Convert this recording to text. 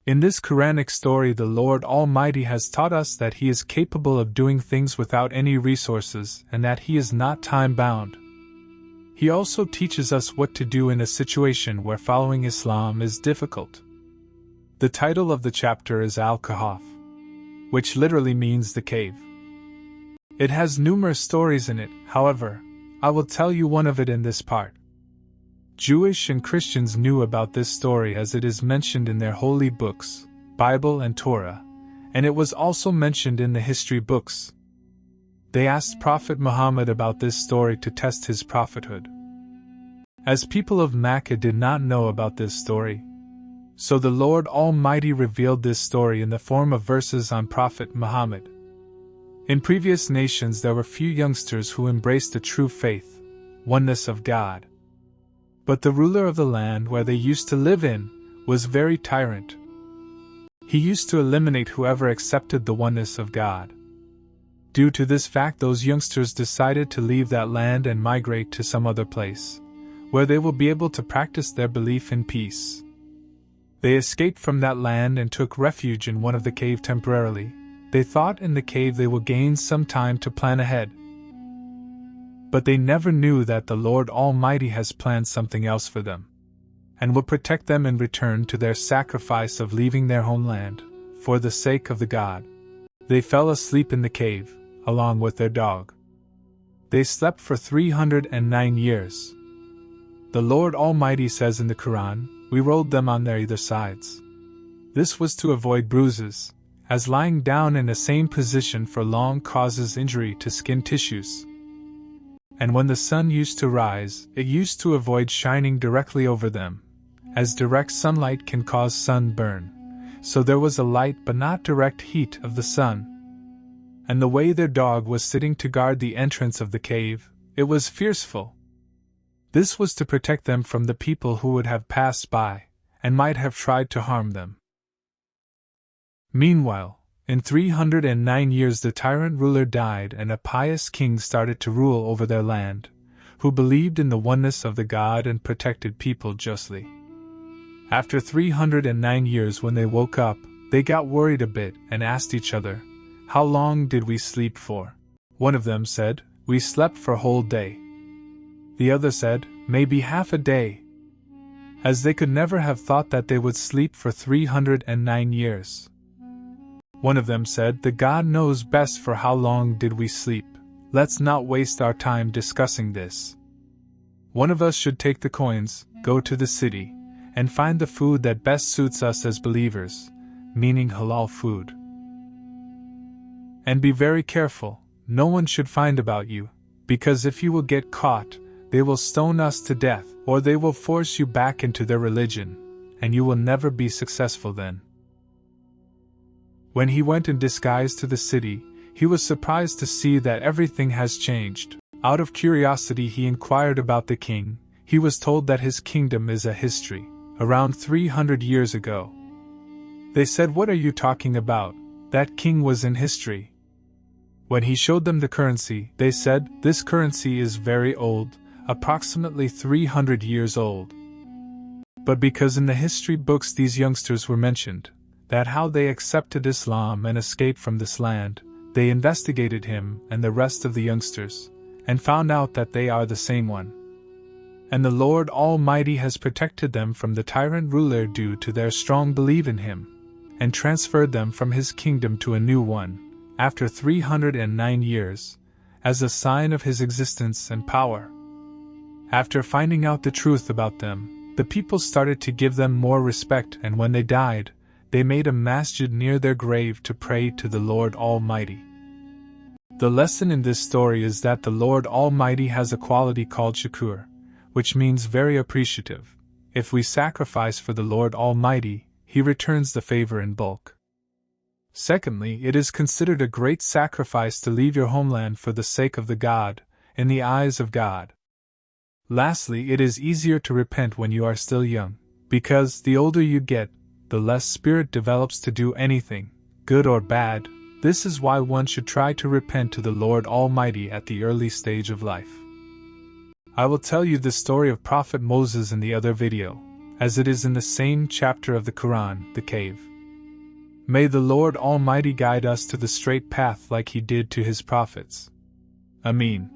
In this Quranic story, the Lord Almighty has taught us that He is capable of doing things without any resources and that He is not time-bound. He also teaches us what to do in a situation where following Islam is difficult. The title of the chapter is Al-Kahf, which literally means the cave. It has numerous stories in it, however, I will tell you one of it in this part. Jewish and Christians knew about this story as it is mentioned in their holy books, Bible and Torah, and it was also mentioned in the history books. They asked Prophet Muhammad about this story to test his prophethood. As people of Makkah did not know about this story, so the Lord Almighty revealed this story in the form of verses on Prophet Muhammad. In previous nations there were few youngsters who embraced the true faith, oneness of God. But the ruler of the land where they used to live in was very tyrant. He used to eliminate whoever accepted the oneness of God. Due to this fact, those youngsters decided to leave that land and migrate to some other place, where they will be able to practice their belief in peace. They escaped from that land and took refuge in one of the cave temporarily. They thought in the cave they will gain some time to plan ahead. But they never knew that the Lord Almighty has planned something else for them, and will protect them in return to their sacrifice of leaving their homeland, for the sake of the God. They fell asleep in the cave, along with their dog. They slept for 309 years. The Lord Almighty says in the Qur'an, "We rolled them on their either sides." This was to avoid bruises, as lying down in the same position for long causes injury to skin tissues. And when the sun used to rise, it used to avoid shining directly over them, as direct sunlight can cause sunburn, so there was a light but not direct heat of the sun. And the way their dog was sitting to guard the entrance of the cave, it was fearful. This was to protect them from the people who would have passed by, and might have tried to harm them. Meanwhile, in 309 years the tyrant ruler died and a pious king started to rule over their land, who believed in the oneness of the God and protected people justly. After 309 years, when they woke up, they got worried a bit and asked each other, "How long did we sleep for?" One of them said, "We slept for a whole day." The other said, "Maybe half a day," as they could never have thought that they would sleep for 309 years. One of them said, "The God knows best for how long did we sleep. Let's not waste our time discussing this. One of us should take the coins, go to the city, and find the food that best suits us as believers, meaning halal food. And be very careful, no one should find about you, because if you will get caught, they will stone us to death, or they will force you back into their religion, and you will never be successful then." When he went in disguise to the city, he was surprised to see that everything has changed. Out of curiosity he inquired about the king. He was told that his kingdom is a history, around 300 years ago. They said, "What are you talking about? That king was in history." When he showed them the currency, they said, "This currency is very old, approximately 300 years old." But because in the history books these youngsters were mentioned, that how they accepted Islam and escaped from this land, they investigated him and the rest of the youngsters, and found out that they are the same one. And the Lord Almighty has protected them from the tyrant ruler due to their strong belief in him, and transferred them from his kingdom to a new one, after 309 years, as a sign of his existence and power. After finding out the truth about them, the people started to give them more respect, and when they died, they made a masjid near their grave to pray to the Lord Almighty. The lesson in this story is that the Lord Almighty has a quality called shakur, which means very appreciative. If we sacrifice for the Lord Almighty, He returns the favor in bulk. Secondly, it is considered a great sacrifice to leave your homeland for the sake of the God, in the eyes of God. Lastly, it is easier to repent when you are still young, because the older you get, the less spirit develops to do anything, good or bad. This is why one should try to repent to the Lord Almighty at the early stage of life. I will tell you the story of Prophet Moses in the other video, as it is in the same chapter of the Qur'an, the cave. May the Lord Almighty guide us to the straight path like He did to His prophets. Ameen.